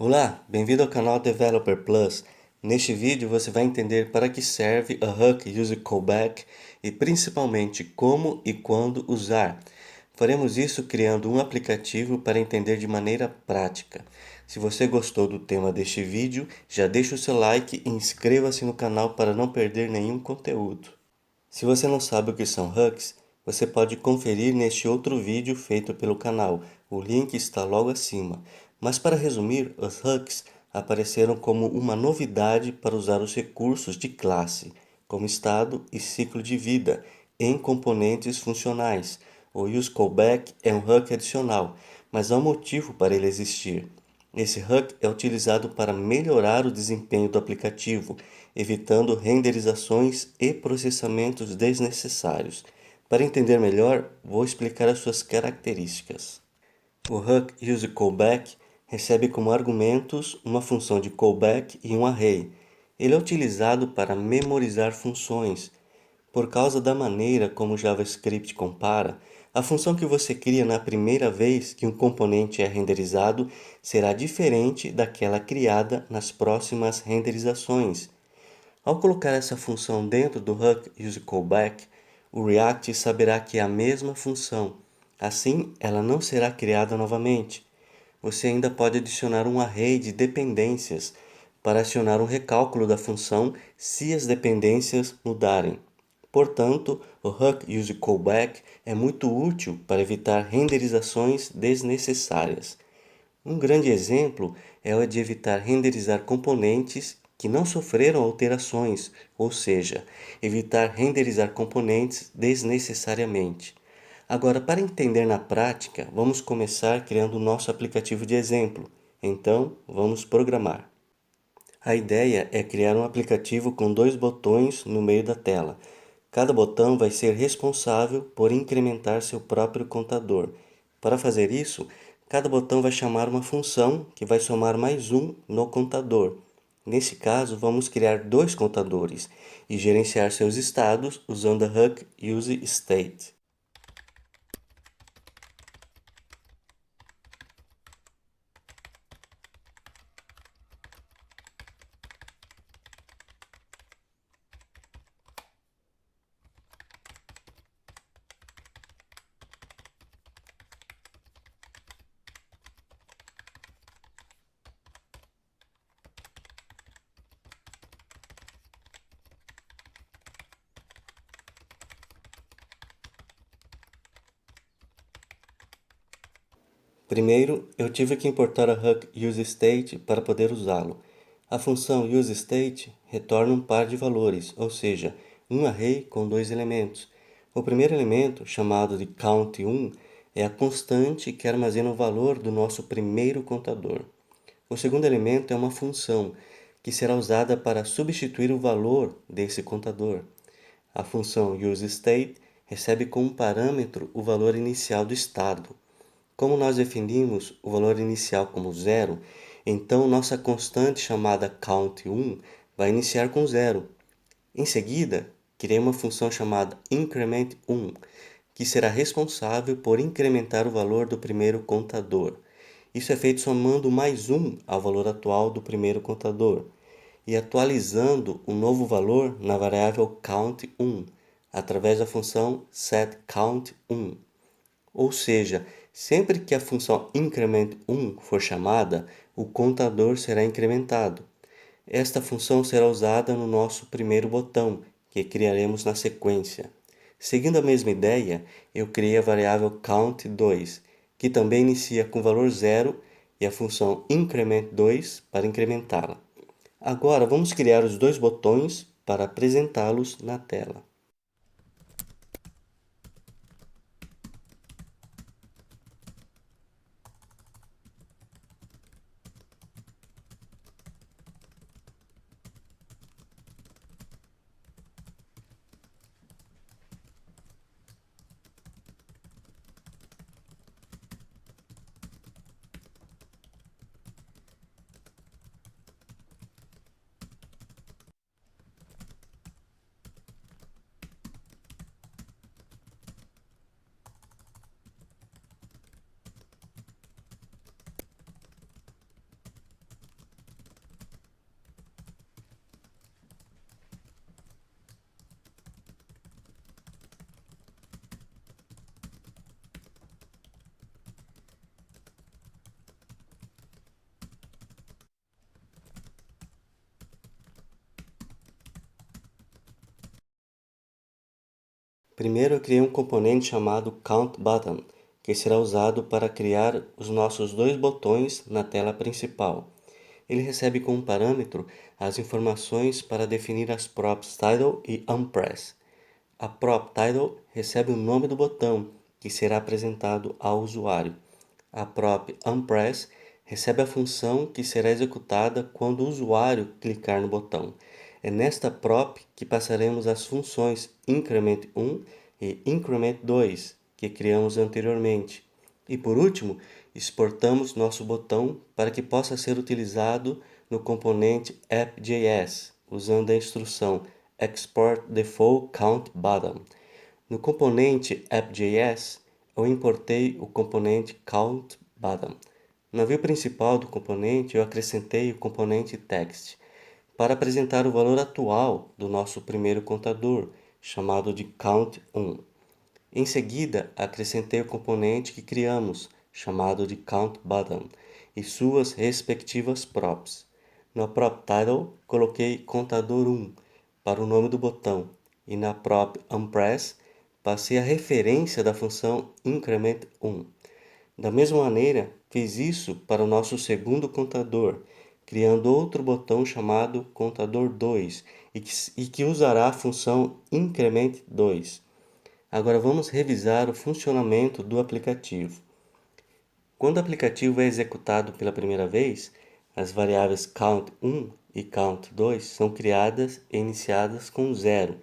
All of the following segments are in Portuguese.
Olá, bem-vindo ao canal Developer Plus. Neste vídeo você vai entender para que serve a Hook Use Callback e principalmente como e quando usar. Faremos isso criando um aplicativo para entender de maneira prática. Se você gostou do tema deste vídeo, já deixa o seu like e inscreva-se no canal para não perder nenhum conteúdo. Se você não sabe o que são hooks, você pode conferir neste outro vídeo feito pelo canal. O link está logo acima. Mas para resumir, os hooks apareceram como uma novidade para usar os recursos de classe, como estado e ciclo de vida, em componentes funcionais. O useCallback é um hook adicional, mas há um motivo para ele existir. Esse hook é utilizado para melhorar o desempenho do aplicativo, evitando renderizações e processamentos desnecessários. Para entender melhor, vou explicar as suas características. O hook useCallback recebe como argumentos uma função de callback e um array. Ele é utilizado para memorizar funções. Por causa da maneira como o JavaScript compara, a função que você cria na primeira vez que um componente é renderizado será diferente daquela criada nas próximas renderizações. Ao colocar essa função dentro do hook useCallback, o React saberá que é a mesma função. Assim, ela não será criada novamente. Você ainda pode adicionar um array de dependências para acionar um recálculo da função se as dependências mudarem. Portanto, o Hook Use Callback é muito útil para evitar renderizações desnecessárias. Um grande exemplo é o de evitar renderizar componentes que não sofreram alterações, ou seja, evitar renderizar componentes desnecessariamente. Agora, para entender na prática, vamos começar criando o nosso aplicativo de exemplo. Então, vamos programar. A ideia é criar um aplicativo com dois botões no meio da tela. Cada botão vai ser responsável por incrementar seu próprio contador. Para fazer isso, cada botão vai chamar uma função que vai somar mais um no contador. Nesse caso, vamos criar dois contadores e gerenciar seus estados usando a hook useState. Primeiro, eu tive que importar a hook useState para poder usá-lo. A função useState retorna um par de valores, ou seja, um array com dois elementos. O primeiro elemento, chamado de count1, é a constante que armazena o valor do nosso primeiro contador. O segundo elemento é uma função, que será usada para substituir o valor desse contador. A função useState recebe como parâmetro o valor inicial do estado. Como nós definimos o valor inicial como zero, então nossa constante chamada count1 vai iniciar com zero. Em seguida, criei uma função chamada increment1, que será responsável por incrementar o valor do primeiro contador. Isso é feito somando mais um ao valor atual do primeiro contador e atualizando o novo valor na variável count1 através da função setCount1. Ou seja, sempre que a função increment1 for chamada, o contador será incrementado. Esta função será usada no nosso primeiro botão, que criaremos na sequência. Seguindo a mesma ideia, eu criei a variável count2, que também inicia com valor zero, e a função increment2 para incrementá-la. Agora vamos criar os dois botões para apresentá-los na tela. Primeiro eu criei um componente chamado CountButton, que será usado para criar os nossos dois botões na tela principal. Ele recebe como parâmetro as informações para definir as props Title e Unpress. A prop Title recebe o nome do botão, que será apresentado ao usuário. A prop Unpress recebe a função que será executada quando o usuário clicar no botão. É nesta prop que passaremos as funções increment1 e increment2 que criamos anteriormente. E por último, exportamos nosso botão para que possa ser utilizado no componente app.js, usando a instrução export default count button. No componente app.js, eu importei o componente count_button. Na view principal do componente, eu acrescentei o componente text para apresentar o valor atual do nosso primeiro contador, chamado de count1. Em seguida, acrescentei o componente que criamos, chamado de count_button, e suas respectivas props. Na prop title, coloquei contador 1 para o nome do botão, e na prop unpress, passei a referência da função increment1. Da mesma maneira, fiz isso para o nosso segundo contador, criando outro botão chamado contador 2 e que usará a função increment2. Agora vamos revisar o funcionamento do aplicativo. Quando o aplicativo é executado pela primeira vez, as variáveis count1 e count2 são criadas e iniciadas com 0.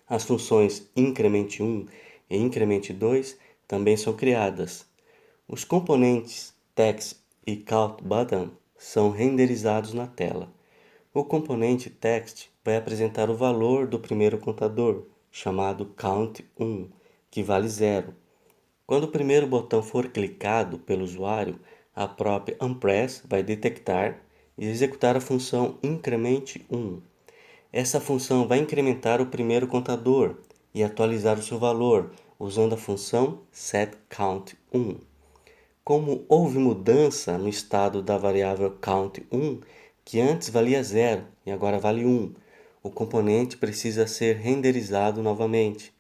As funções increment1 e increment2 também são criadas. Os componentes text e count_button são renderizados na tela. O componente text vai apresentar o valor do primeiro contador, chamado count1, que vale 0. Quando o primeiro botão for clicado pelo usuário, a própria Unpress vai detectar e executar a função increment1. Essa função vai incrementar o primeiro contador e atualizar o seu valor usando a função setCount1. Como houve mudança no estado da variável count1, que antes valia 0 e agora vale 1, o componente precisa ser renderizado novamente.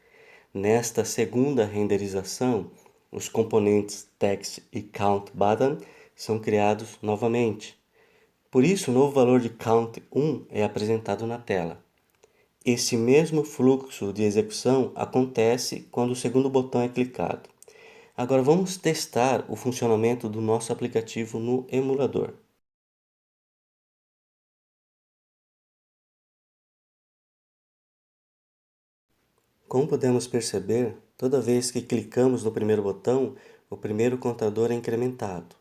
Nesta segunda renderização, os componentes text e count_button são criados novamente. Por isso, o novo valor de count1 é apresentado na tela. Esse mesmo fluxo de execução acontece quando o segundo botão é clicado. Agora vamos testar o funcionamento do nosso aplicativo no emulador. Como podemos perceber, toda vez que clicamos no primeiro botão, o primeiro contador é incrementado.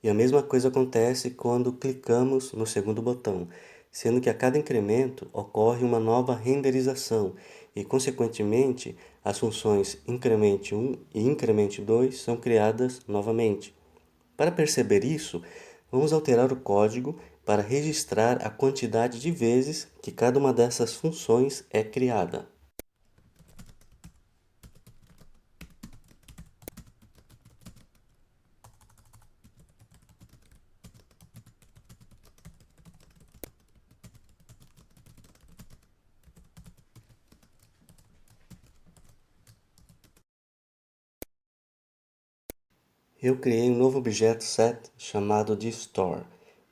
E a mesma coisa acontece quando clicamos no segundo botão, sendo que a cada incremento ocorre uma nova renderização e, consequentemente, as funções increment1 e increment2 são criadas novamente. Para perceber isso, vamos alterar o código para registrar a quantidade de vezes que cada uma dessas funções é criada. Eu criei um novo objeto set chamado de Store.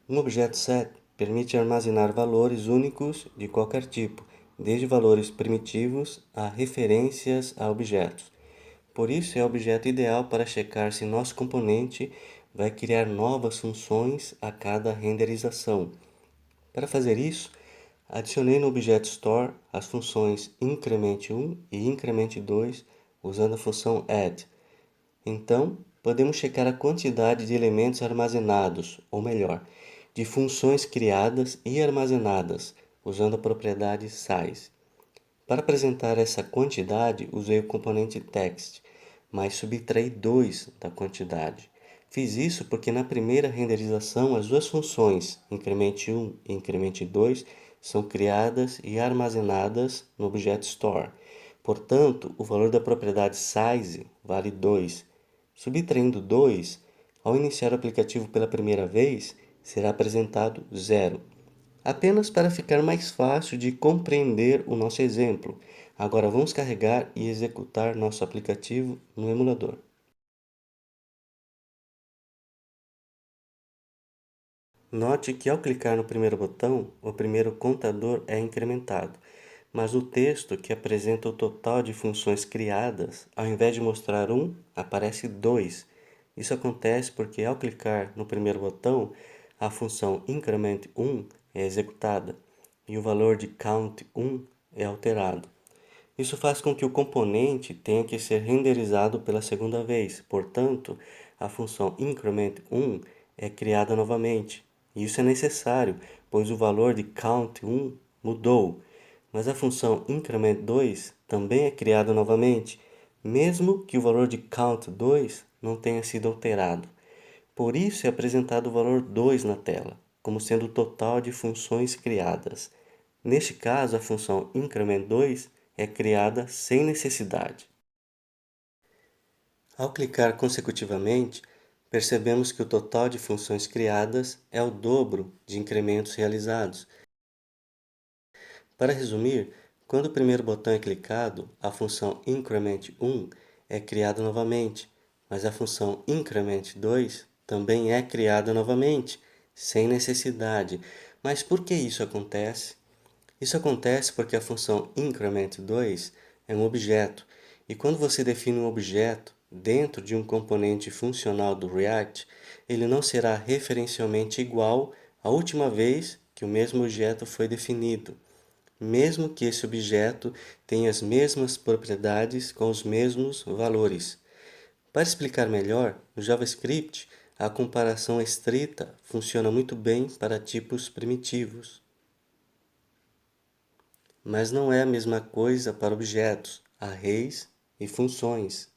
Um objeto set permite armazenar valores únicos de qualquer tipo, desde valores primitivos a referências a objetos. Por isso é o objeto ideal para checar se nosso componente vai criar novas funções a cada renderização. Para fazer isso, adicionei no objeto Store as funções increment1 e increment2 usando a função add. Então, podemos checar a quantidade de elementos armazenados, ou melhor, de funções criadas e armazenadas, usando a propriedade size. Para apresentar essa quantidade, usei o componente text, mas subtraí 2 da quantidade. Fiz isso porque na primeira renderização as duas funções, increment1 e increment2, são criadas e armazenadas no objeto store. Portanto, o valor da propriedade size vale 2. Subtraindo 2, ao iniciar o aplicativo pela primeira vez, será apresentado 0. apenas para ficar mais fácil de compreender o nosso exemplo. Agora vamos carregar e executar nosso aplicativo no emulador. Note que ao clicar no primeiro botão, o primeiro contador é incrementado, mas o texto que apresenta o total de funções criadas, ao invés de mostrar 1, aparece 2. Isso acontece porque ao clicar no primeiro botão, a função increment1 é executada e o valor de count1 é alterado. Isso faz com que o componente tenha que ser renderizado pela segunda vez. Portanto, a função increment1 é criada novamente. Isso é necessário, pois o valor de count1 mudou. Mas a função increment2 também é criada novamente, mesmo que o valor de count2 não tenha sido alterado. Por isso é apresentado o valor 2 na tela, como sendo o total de funções criadas. Neste caso, a função increment2 é criada sem necessidade. Ao clicar consecutivamente, percebemos que o total de funções criadas é o dobro de incrementos realizados. Para resumir, quando o primeiro botão é clicado, a função increment1 é criada novamente, mas a função increment2 também é criada novamente, sem necessidade. Mas por que isso acontece? Isso acontece porque a função increment2 é um objeto, e quando você define um objeto dentro de um componente funcional do React, ele não será referencialmente igual à última vez que o mesmo objeto foi definido, mesmo que esse objeto tenha as mesmas propriedades com os mesmos valores. Para explicar melhor, no JavaScript, a comparação estrita funciona muito bem para tipos primitivos. Mas não é a mesma coisa para objetos, arrays e funções.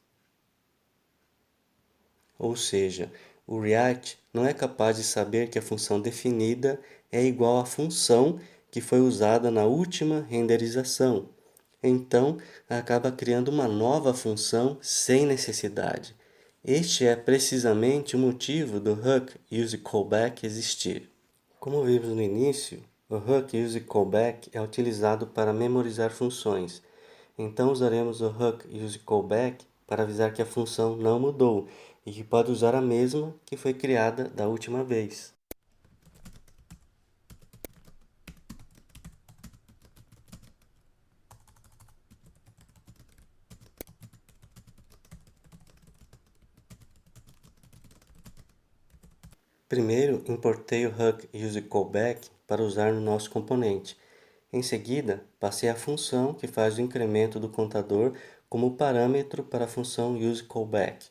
Ou seja, o React não é capaz de saber que a função definida é igual à função que foi usada na última renderização. Então, acaba criando uma nova função sem necessidade. Este é precisamente o motivo do hook use callback existir. Como vimos no início, o hook use callback é utilizado para memorizar funções. Então usaremos o hook use callback para avisar que a função não mudou e que pode usar a mesma que foi criada da última vez. Primeiro, importei o hook use callback para usar no nosso componente. Em seguida, passei a função que faz o incremento do contador como parâmetro para a função use callback,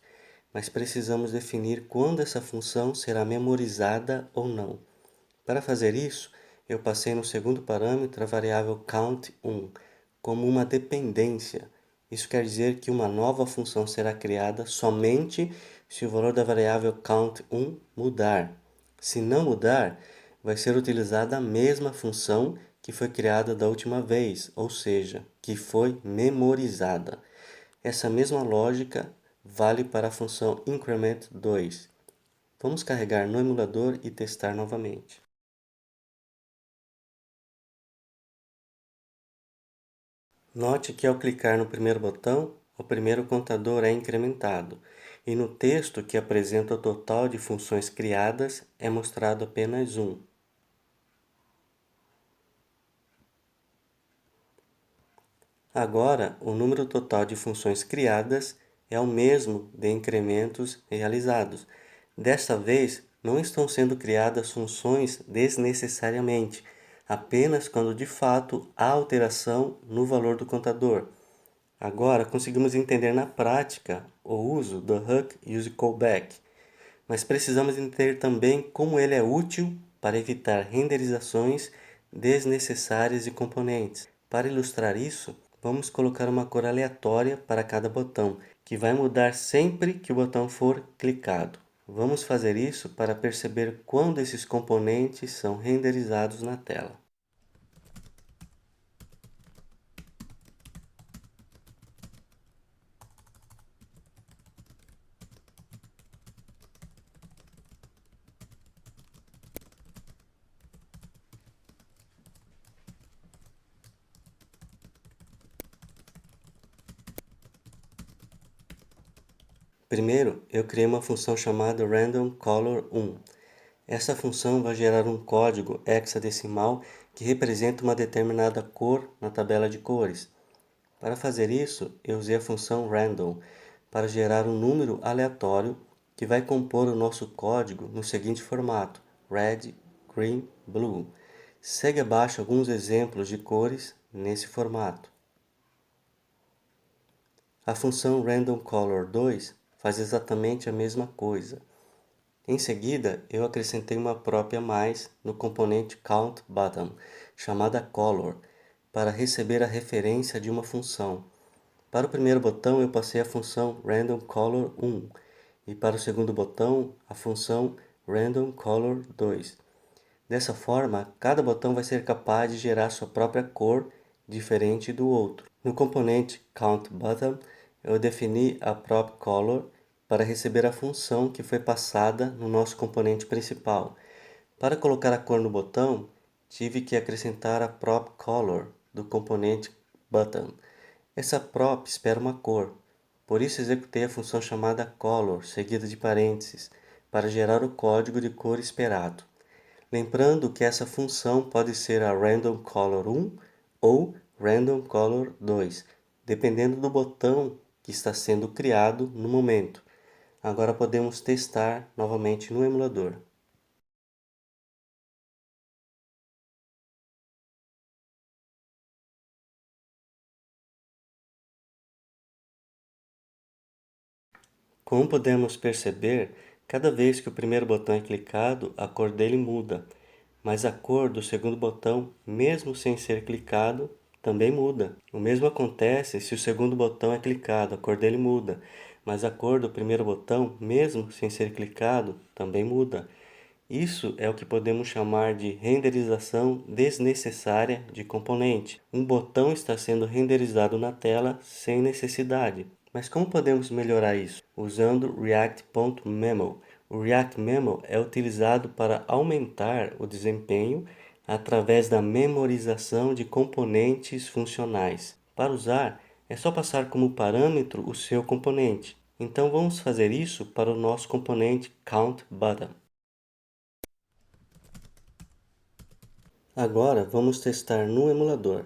mas precisamos definir quando essa função será memorizada ou não. Para fazer isso, eu passei no segundo parâmetro a variável count1 como uma dependência. Isso quer dizer que uma nova função será criada somente se o valor da variável count1 mudar. Se não mudar, vai ser utilizada a mesma função que foi criada da última vez, ou seja, que foi memorizada. Essa mesma lógica vale para a função increment2. Vamos carregar no emulador e testar novamente. Note que ao clicar no primeiro botão, o primeiro contador é incrementado, e no texto que apresenta o total de funções criadas é mostrado apenas 1. Agora, o número total de funções criadas é o mesmo de incrementos realizados. Desta vez, não estão sendo criadas funções desnecessariamente, apenas quando de fato há alteração no valor do contador. Agora conseguimos entender na prática o uso do hook use callback, mas precisamos entender também como ele é útil para evitar renderizações desnecessárias de componentes. Para ilustrar isso, vamos colocar uma cor aleatória para cada botão, que vai mudar sempre que o botão for clicado. Vamos fazer isso para perceber quando esses componentes são renderizados na tela. Primeiro, eu criei uma função chamada randomColor1. Essa função vai gerar um código hexadecimal que representa uma determinada cor na tabela de cores. Para fazer isso, eu usei a função random para gerar um número aleatório que vai compor o nosso código no seguinte formato: red, green, blue. Segue abaixo alguns exemplos de cores nesse formato. A função randomColor2 faz exatamente a mesma coisa. Em seguida, eu acrescentei uma própria mais no componente countButton, chamada color, para receber a referência de uma função. Para o primeiro botão, eu passei a função randomColor1 e para o segundo botão, a função randomColor2. Dessa forma, cada botão vai ser capaz de gerar sua própria cor diferente do outro. No componente countButton, eu defini a propColor para receber a função que foi passada no nosso componente principal. Para colocar a cor no botão, tive que acrescentar a propColor do componente button. Essa prop espera uma cor, por isso executei a função chamada color, seguida de parênteses, para gerar o código de cor esperado. Lembrando que essa função pode ser a randomColor1 ou randomColor2, dependendo do botão que está sendo criado no momento. Agora podemos testar novamente no emulador. Como podemos perceber, cada vez que o primeiro botão é clicado, a cor dele muda, mas a cor do segundo botão, mesmo sem ser clicado, também muda. O mesmo acontece se o segundo botão é clicado, a cor dele muda, mas a cor do primeiro botão, mesmo sem ser clicado, também muda. Isso é o que podemos chamar de renderização desnecessária de componente. Um botão está sendo renderizado na tela sem necessidade. Mas como podemos melhorar isso? Usando React.memo. O React Memo é utilizado para aumentar o desempenho através da memorização de componentes funcionais. Para usar, é só passar como parâmetro o seu componente. Então vamos fazer isso para o nosso componente countButton. Agora vamos testar no emulador.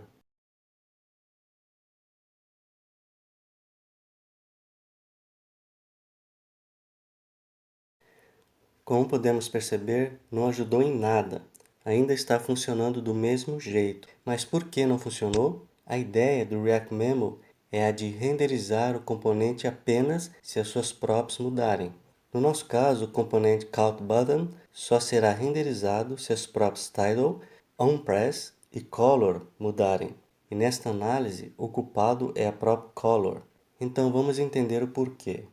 Como podemos perceber, não ajudou em nada. Ainda está funcionando do mesmo jeito. Mas por que não funcionou? A ideia do React Memo é a de renderizar o componente apenas se as suas props mudarem. No nosso caso, o componente countButton só será renderizado se as props title, onPress e color mudarem. E nesta análise, o culpado é a prop color. Então vamos entender o porquê.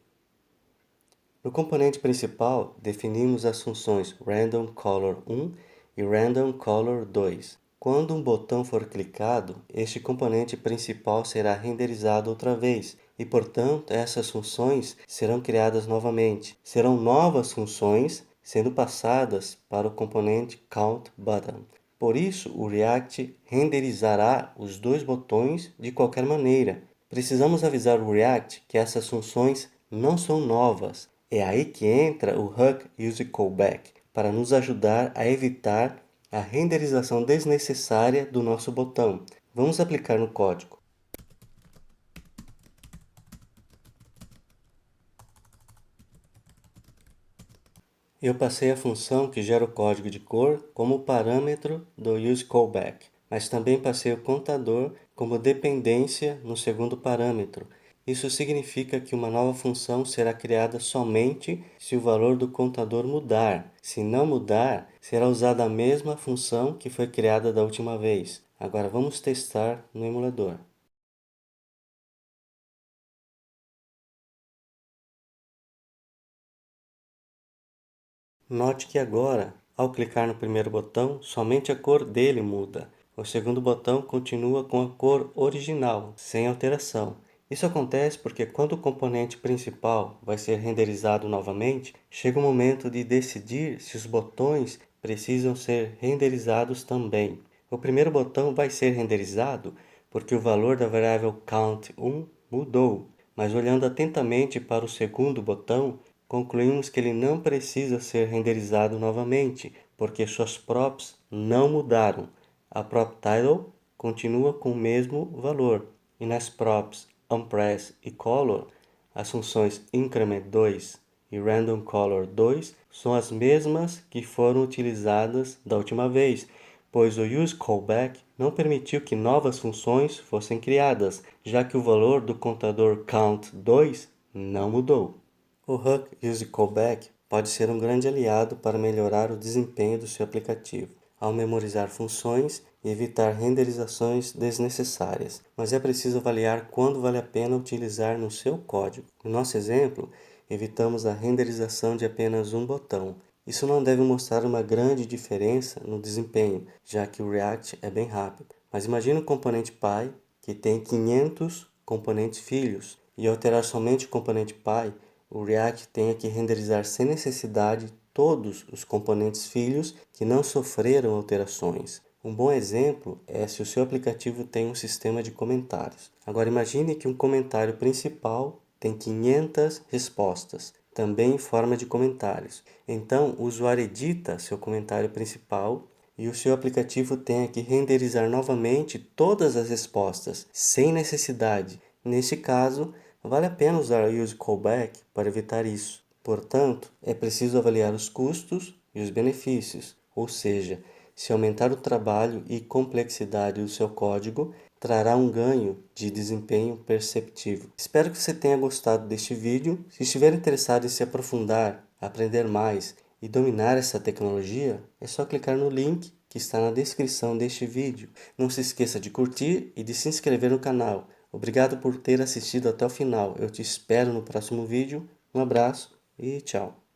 No componente principal, definimos as funções randomColor1 e randomColor2. Quando um botão for clicado, este componente principal será renderizado outra vez e, portanto, essas funções serão criadas novamente. Serão novas funções sendo passadas para o componente countButton. Por isso, o React renderizará os dois botões de qualquer maneira. Precisamos avisar o React que essas funções não são novas. É aí que entra o Hook Use Callback, para nos ajudar a evitar a renderização desnecessária do nosso botão. Vamos aplicar no código. Eu passei a função que gera o código de cor como parâmetro do useCallback, mas também passei o contador como dependência no segundo parâmetro. Isso significa que uma nova função será criada somente se o valor do contador mudar. Se não mudar, será usada a mesma função que foi criada da última vez. Agora vamos testar no emulador. Note que agora, ao clicar no primeiro botão, somente a cor dele muda. O segundo botão continua com a cor original, sem alteração. Isso acontece porque quando o componente principal vai ser renderizado novamente, chega o momento de decidir se os botões precisam ser renderizados também. O primeiro botão vai ser renderizado porque o valor da variável count1 mudou, mas olhando atentamente para o segundo botão, concluímos que ele não precisa ser renderizado novamente, porque suas props não mudaram. A prop title continua com o mesmo valor, e nas props Unpress e Color, as funções Increment 2 e Random Color 2 são as mesmas que foram utilizadas da última vez, pois o useCallback não permitiu que novas funções fossem criadas, já que o valor do contador count2 não mudou. O Hook useCallback pode ser um grande aliado para melhorar o desempenho do seu aplicativo, ao memorizar funções e evitar renderizações desnecessárias, mas é preciso avaliar quando vale a pena utilizar no seu código. No nosso exemplo, evitamos a renderização de apenas um botão. Isso não deve mostrar uma grande diferença no desempenho, já que o React é bem rápido. Mas imagine um componente Py que tem 500 componentes filhos, e ao alterar somente o componente Py, o React tenha que renderizar sem necessidade todos os componentes filhos que não sofreram alterações. Um bom exemplo é se o seu aplicativo tem um sistema de comentários. Agora imagine que um comentário principal tem 500 respostas, também em forma de comentários. Então o usuário edita seu comentário principal e o seu aplicativo tenha que renderizar novamente todas as respostas, sem necessidade. Neste caso, vale a pena usar o useCallback para evitar isso. Portanto, é preciso avaliar os custos e os benefícios, ou seja, se aumentar o trabalho e complexidade do seu código, trará um ganho de desempenho perceptível. Espero que você tenha gostado deste vídeo. Se estiver interessado em se aprofundar, aprender mais e dominar essa tecnologia, é só clicar no link que está na descrição deste vídeo. Não se esqueça de curtir e de se inscrever no canal. Obrigado por ter assistido até o final. Eu te espero no próximo vídeo. Um abraço e tchau.